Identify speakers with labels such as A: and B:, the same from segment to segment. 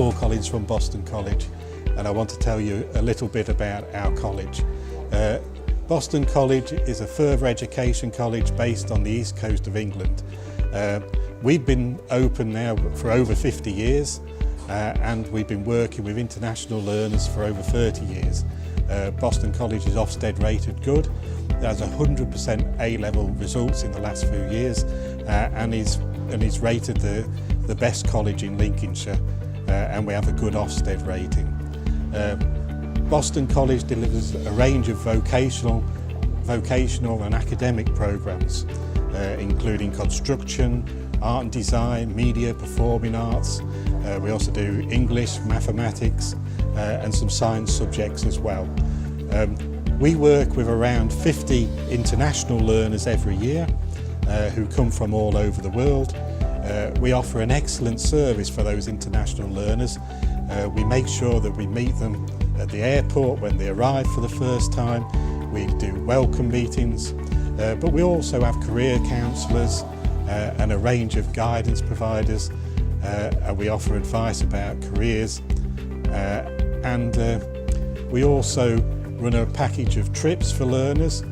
A: Paul Collins from Boston College, and I want to tell you a little bit about our college. Boston College is a further education college based on the east coast of England. We've been open now for over 50 years and we've been working with international learners for over 30 years. Boston College is Ofsted rated good. It has 100% A-level results in the last few years and is rated the best college in Lincolnshire, and we have a good Ofsted rating. Boston College delivers a range of vocational and academic programs, including construction, art and design, media, performing arts. We also do English, mathematics and some science subjects as well. We work with around 50 international learners every year who come from all over the world. We offer an excellent service for those international learners. We make sure that we meet them at the airport when they arrive for the first time. We do welcome meetings, but we also have career counsellors and a range of guidance providers, and we offer advice about careers, and we also run a package of trips for learners.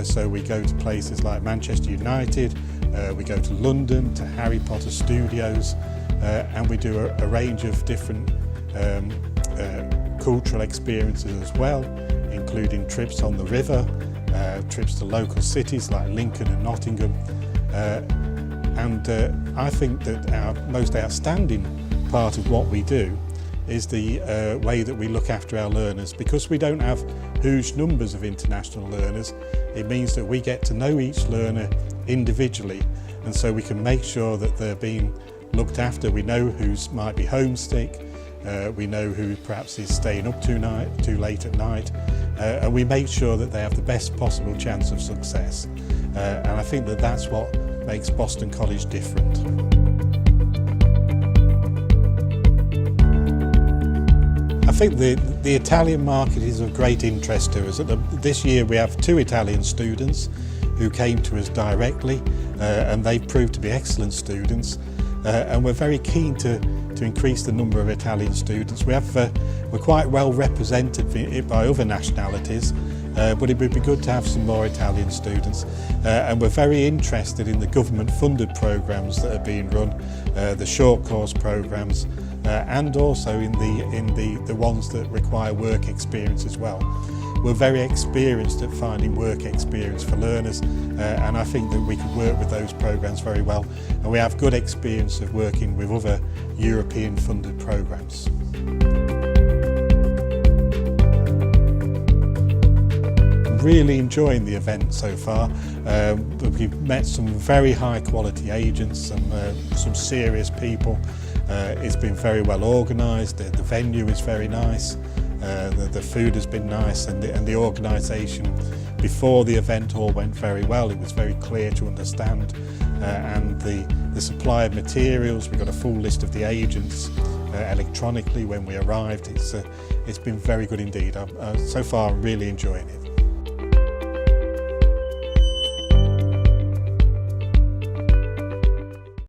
A: So we go to places like Manchester United, we go to London, to Harry Potter Studios, and we do a range of different cultural experiences as well, including trips on the river, trips to local cities like Lincoln and Nottingham. And I think that our most outstanding part of what we do is the way that we look after our learners. Because we don't have huge numbers of international learners, it means that we get to know each learner individually, and so we can make sure that they're being looked after. We know who might be homesick, we know who perhaps is staying up too late at night, and we make sure that they have the best possible chance of success. And I think that that's what makes Boston College different. I think the Italian market is of great interest to us. This year we have 2 Italian students who came to us directly, and they've proved to be excellent students, and we're very keen to increase the number of Italian students. We're quite well represented by other nationalities, but it would be good to have some more Italian students, and we're very interested in the government funded programmes that are being run, the short course programmes, and also in the ones that require work experience as well. We're very experienced at finding work experience for learners, and I think that we can work with those programmes very well, and we have good experience of working with other European funded programmes. Really enjoying the event so far. We've met some very high quality agents and some serious people. It's been very well organised, the venue is very nice, the food has been nice, and the organisation before the event all went very well. It was very clear to understand, and the supply of materials, we got a full list of the agents electronically when we arrived. It's been very good indeed. So far I'm really enjoying it.